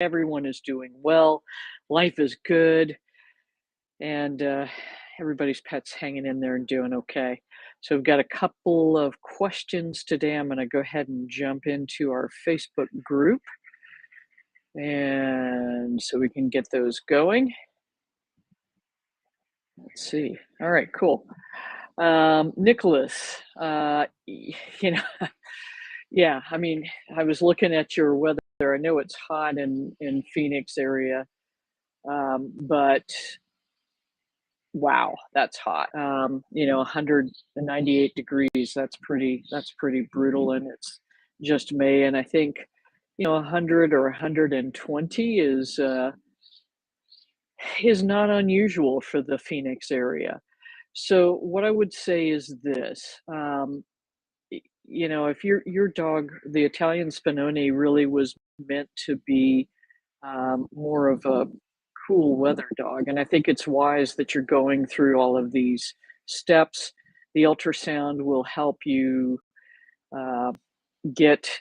everyone is doing well, life is good, and everybody's pet's hanging in there and doing okay. So we've got a couple of questions today. I'm going to go ahead and jump into our Facebook group, and so we can get those going. Let's see. All right, cool. Nicholas, yeah, I mean, I was looking at your weather. I know it's hot in Phoenix area, but wow, that's hot. 198 degrees. That's pretty brutal, and it's just May. And I think 100 or 120 is not unusual for the Phoenix area. So what I would say is this. If your dog, the Italian Spinone, really was meant to be more of a cool weather dog, and I think it's wise that you're going through all of these steps. The ultrasound will help you uh, get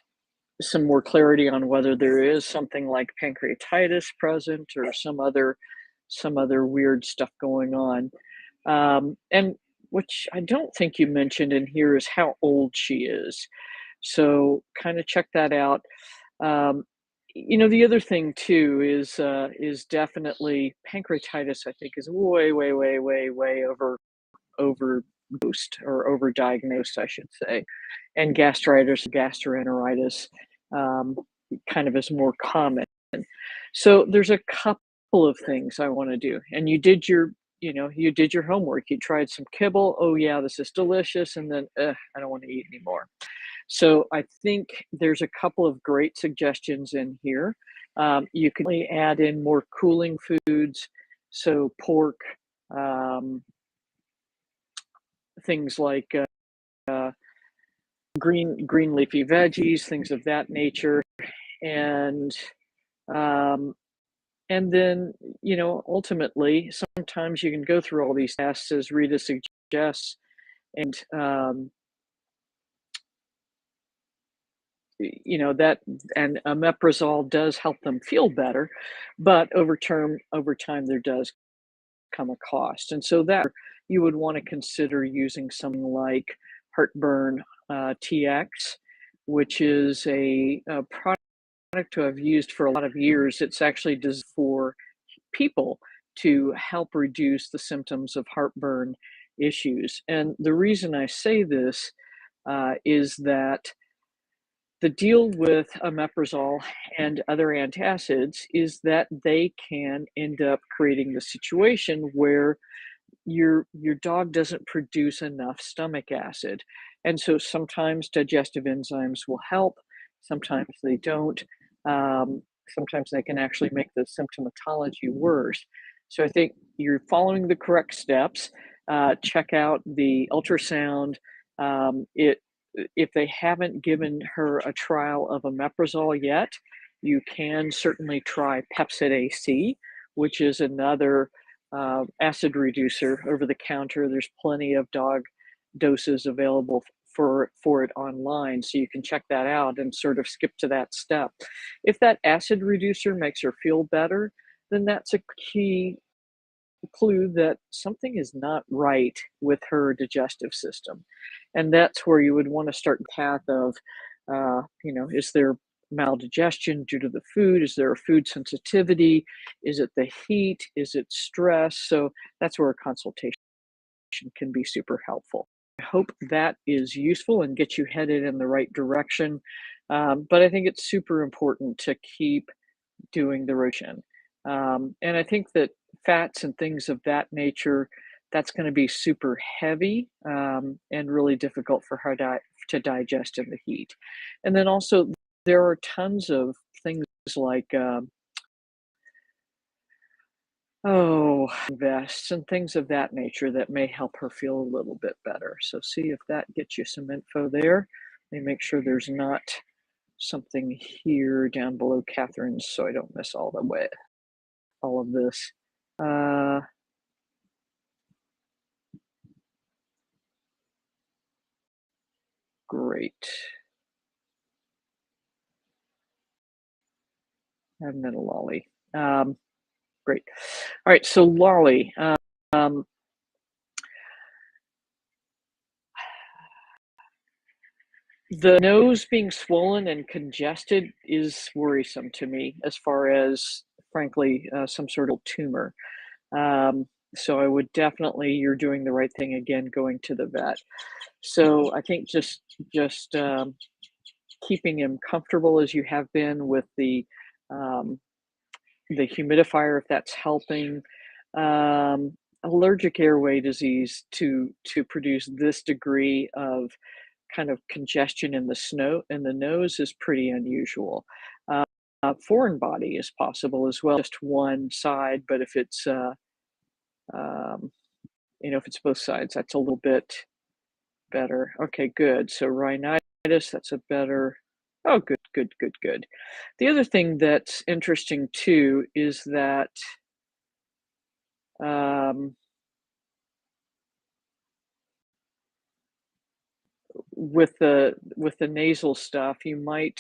some more clarity on whether there is something like pancreatitis present or some other weird stuff going on. And which I don't think you mentioned in here is how old she is. So kind of check that out. Um, the other thing too is definitely pancreatitis. I think is way, way, way, way, way overdosed or overdiagnosed, I should say, and gastritis, gastroenteritis, um, kind of is more common. So there's a couple of things I want to do, and you did your homework. You tried some kibble. Oh yeah, this is delicious, and then I don't want to eat anymore. So I think there's a couple of great suggestions in here. You can add in more cooling foods, so pork, um, things like green leafy veggies, things of that nature, and um, and then ultimately, sometimes you can go through all these tests as Rita suggests, and that and omeprazole does help them feel better, but over time there does come a cost, and so that you would want to consider using something like heartburn TX, which is a product I've used for a lot of years. It's actually designed for people to help reduce the symptoms of heartburn issues. And the reason I say this is that the deal with omeprazole and other antacids is that they can end up creating the situation where your dog doesn't produce enough stomach acid. And so sometimes digestive enzymes will help, sometimes they don't. Sometimes they can actually make the symptomatology worse. So I think you're following the correct steps. Check out the ultrasound. If they haven't given her a trial of omeprazole yet, you can certainly try Pepcid AC, which is another acid reducer over the counter. There's plenty of dog doses available for it online, so you can check that out and sort of skip to that step. If that acid reducer makes her feel better, then that's a key clue that something is not right with her digestive system. And that's where you would want to start the path of, is there maldigestion due to the food? Is there a food sensitivity? Is it the heat? Is it stress? So that's where a consultation can be super helpful. I hope that is useful and gets you headed in the right direction. But I think it's super important to keep doing the rotation. And I think that fats and things of that nature, that's going to be super heavy and really difficult for her to digest in the heat. And then also, there are tons of things like, vests and things of that nature that may help her feel a little bit better. So see if that gets you some info there. Let me make sure there's not something here down below Catherine's so I don't miss all of this. Great. haven't had a lolly. Great. All right, so lolly. Um, the nose being swollen and congested is worrisome to me as far as, frankly, some sort of tumor. Um, so I would definitely, you're doing the right thing again, going to the vet. So I think just keeping him comfortable as you have been with um, the humidifier, if that's helping. Allergic airway disease to produce this degree of kind of congestion in the snow in the nose is pretty unusual. Foreign body is possible as well, just one side, but if it's um, if it's both sides, that's a little bit better. Okay, good. So rhinitis, that's a better. Oh, good, good, good, good. The other thing that's interesting too is that um, with the nasal stuff, you might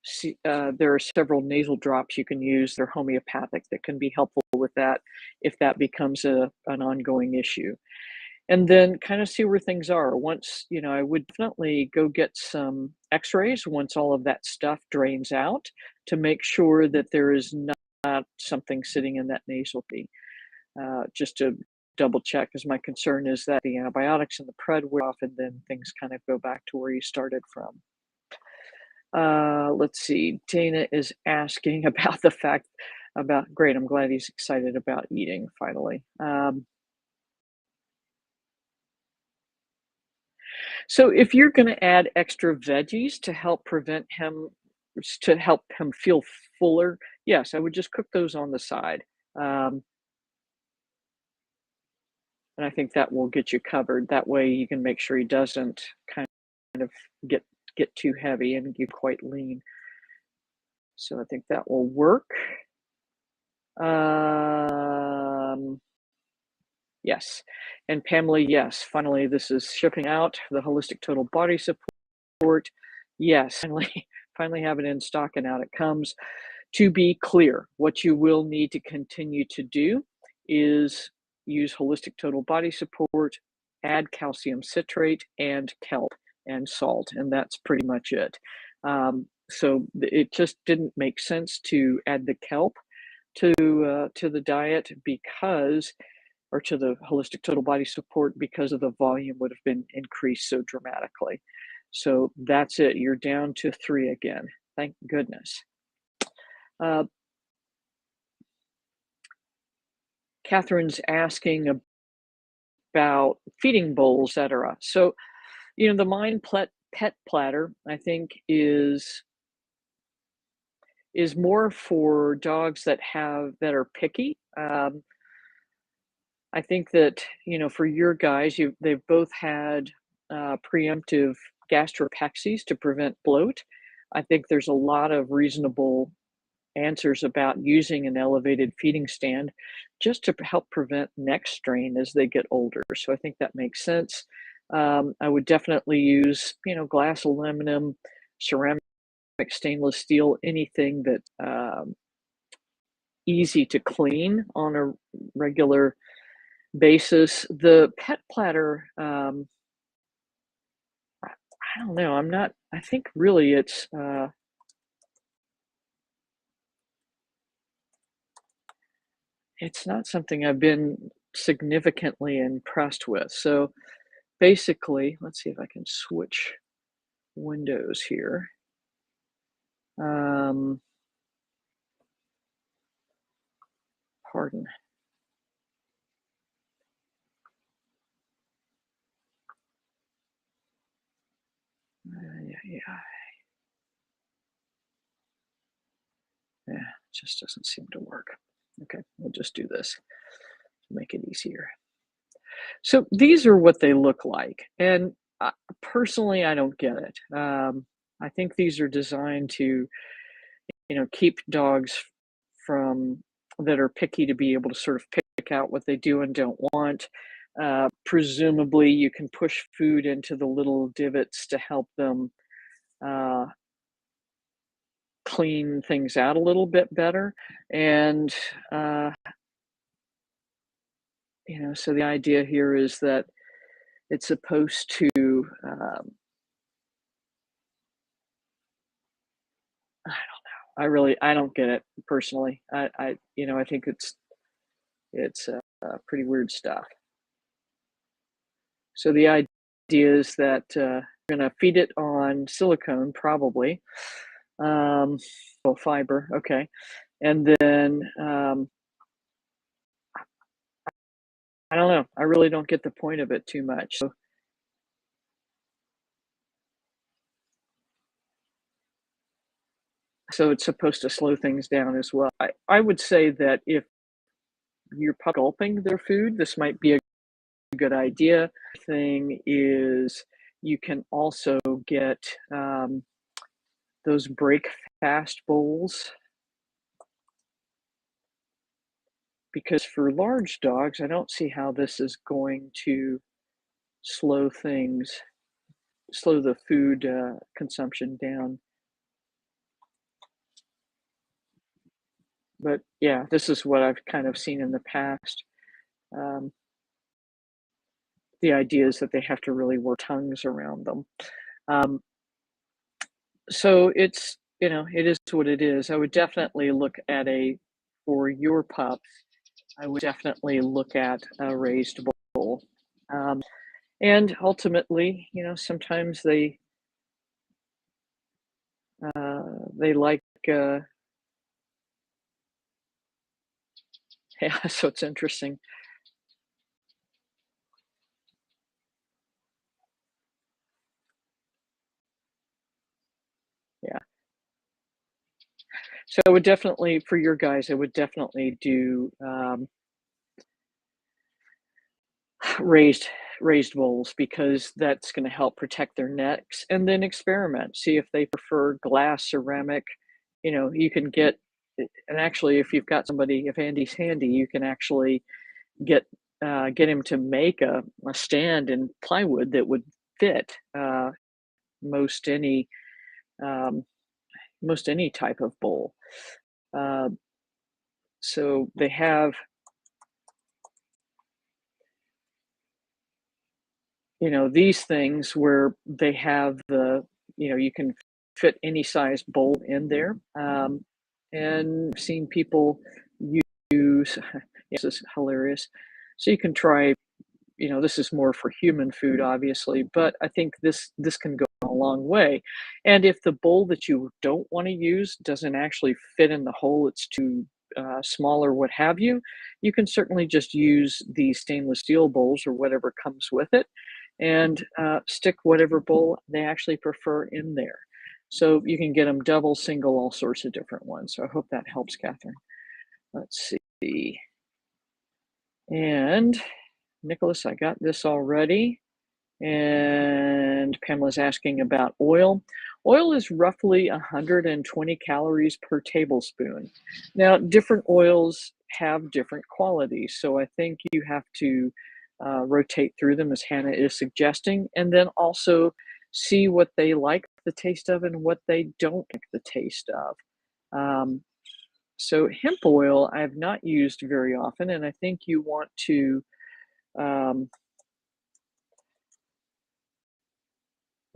see there are several nasal drops you can use. They're homeopathic that can be helpful with that if that becomes an ongoing issue. And then kind of see where things are. Once, I would definitely go get some x-rays once all of that stuff drains out to make sure that there is not something sitting in that nasal cavity. Just to double check, because my concern is that the antibiotics and the pred wear off and then things kind of go back to where you started from. Let's see. Dana is asking about the fact about, great, I'm glad he's excited about eating finally. So if you're going to add extra veggies to help him feel fuller, yes, I would just cook those on the side. Um, and I think that will get you covered. That way you can make sure he doesn't kind of get too heavy and get quite lean. So I think that will work. Yes. And Pamela, yes, finally this is shipping out, the holistic total body support. Yes, finally have it in stock and out it comes. To be clear, what you will need to continue to do is use holistic total body support, add calcium citrate and kelp and salt, and that's pretty much it. So it just didn't make sense to add the kelp to the diet because or to the holistic total body support because of the volume would have been increased so dramatically. So that's it. You're down to 3 again. Thank goodness. Uh, Catherine's asking about feeding bowls, etc. So, the Pet Platter, I think, is more for dogs that are picky. I think that, for your guys, they've both had preemptive gastropexies to prevent bloat. I think there's a lot of reasonable answers about using an elevated feeding stand just to help prevent neck strain as they get older. So I think that makes sense. I would definitely use, glass, aluminum, ceramic, stainless steel, anything that easy to clean on a regular basis. The pet platter, I don't know. I think really it's not something I've been significantly impressed with. So basically, let's see if I can switch windows here. Pardon. Yeah, it just doesn't seem to work. Okay, we'll just do this to make it easier. So these are what they look like, and personally, I don't get it. I think these are designed to, keep dogs from that are picky to be able to sort of pick out what they do and don't want. Presumably, you can push food into the little divots to help them uh, clean things out a little bit better. And, uh, so the idea here is that it's supposed to, I don't get it personally. I think it's pretty weird stuff. So the idea is that you're gonna feed it on silicone probably, um, oh, fiber, okay, and then I don't know. I really don't get the point of it too much. So it's supposed to slow things down as well. I would say that if you're gulping their food, this might be a good idea. Thing is, you can also get those break fast bowls because for large dogs, I don't see how this is going to slow things, slow the food consumption down. But yeah, this is what I've kind of seen in the past. Um, the idea is that they have to really work tongues around them. Um, so it is what it is. I would definitely look at for your pup, I would definitely look at a raised bowl. Um, and ultimately, sometimes they like, uh, yeah, so it's interesting. Yeah. So I would definitely, for your guys, I would definitely do raised raised bowls because that's going to help protect their necks, and then experiment, see if they prefer glass, ceramic. You can get, and actually if you've got somebody, if Andy's handy, you can actually get get him to make a stand in plywood that would fit most any um, most any type of bowl. uh, so they have, these things where they have you can fit any size bowl in there. And I've seen people use, this is hilarious. So you can try, this is more for human food, obviously, but I think this can go a long way. And if the bowl that you don't want to use doesn't actually fit in the hole, it's too small or what have you, you can certainly just use the stainless steel bowls or whatever comes with it, and stick whatever bowl they actually prefer in there. So you can get them double, single, all sorts of different ones. So I hope that helps, Catherine. Let's see. And Nicholas, I got this already. And Pamela's asking about oil. Oil is roughly 120 calories per tablespoon. Now, different oils have different qualities, so I think you have to rotate through them, as Hannah is suggesting, and then also see what they like the taste of and what they don't like the taste of. Um, so, hemp oil I have not used very often, and I think you want to um,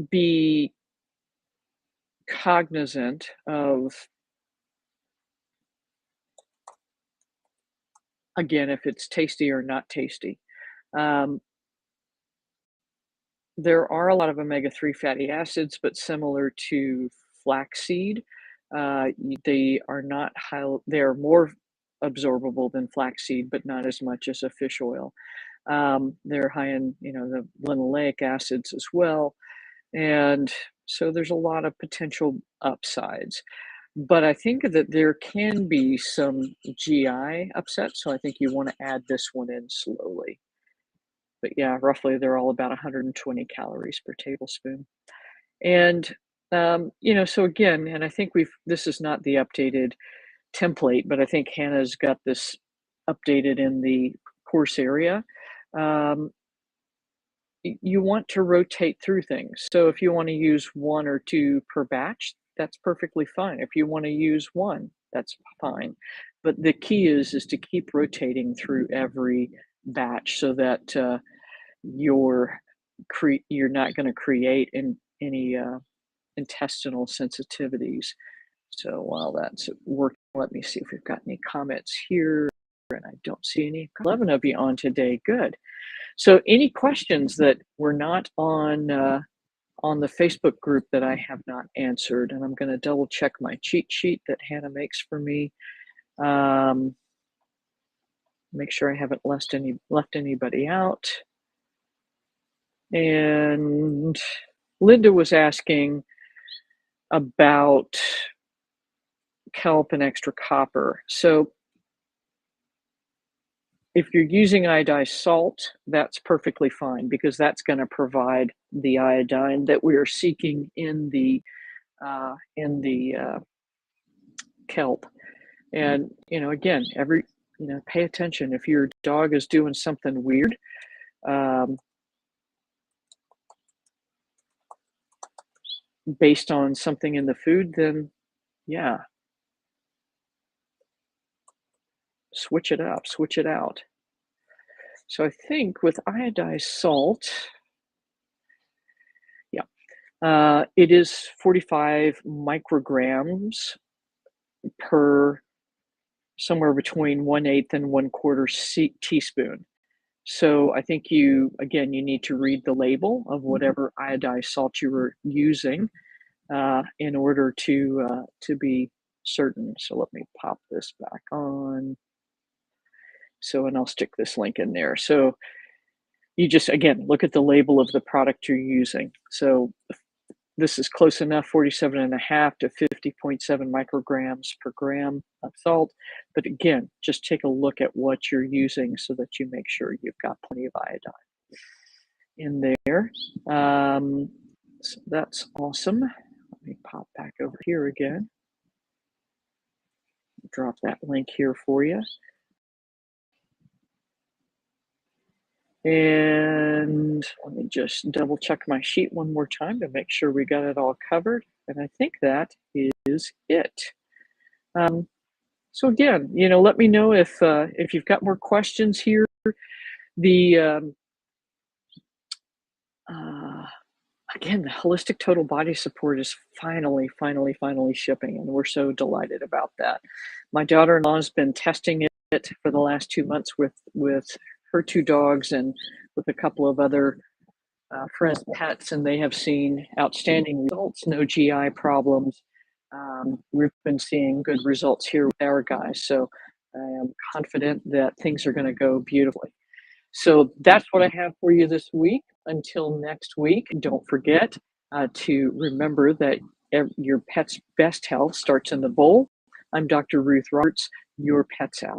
be cognizant of, again, if it's tasty or not tasty. Um, there are a lot of omega-3 fatty acids, but similar to flaxseed, they are not high, they're more absorbable than flaxseed, but not as much as a fish oil. They're high in, the linoleic acids as well. And so there's a lot of potential upsides. But I think that there can be some GI upset, so I think you wanna add this one in slowly. But yeah, roughly they're all about 120 calories per tablespoon. And, so again, and I think this is not the updated template, but I think Hannah's got this updated in the course area. Um, you want to rotate through things. So if you want to use one or two per batch, that's perfectly fine. If you want to use one, that's fine. But the key is to keep rotating through every batch so that you're you're not going to create any intestinal sensitivities. So while that's working, let me see if we've got any comments here. And I don't see any. 11 of you on today. Good. So any questions that were not on the Facebook group that I have not answered? And I'm going to double check my cheat sheet that Hannah makes for me. Make sure I haven't left anybody out. And Linda was asking about kelp and extra copper. So if you're using iodized salt, that's perfectly fine because that's going to provide the iodine that we are seeking in the kelp. And again, pay attention if your dog is doing something weird. Based on something in the food, then yeah, switch it up, switch it out. So I think with iodized salt, yeah, it is 45 micrograms per somewhere between 1/8 and 1/4 teaspoon. So I think you need to read the label of whatever iodized salt you were using in order to be certain. So let me pop this back on. So, and I'll stick this link in there. So you just, again, look at the label of the product you're using. So this is close enough, 47.5 to 50.7 micrograms per gram of salt. But again, just take a look at what you're using so that you make sure you've got plenty of iodine in there. So that's awesome. Let me pop back over here again. Drop that link here for you. And let me just double check my sheet one more time to make sure we got it all covered. And I think that is it. So again, let me know if you've got more questions here. The again, the holistic total body support is finally shipping, and we're so delighted about that. My daughter-in-law has been testing it for the last 2 months with her 2 dogs and with a couple of other friends' pets, and they have seen outstanding results, no GI problems. We've been seeing good results here with our guys, so I am confident that things are going to go beautifully. So that's what I have for you this week. Until next week, don't forget to remember that your pet's best health starts in the bowl. I'm Dr. Ruth Roberts, your pet's ally.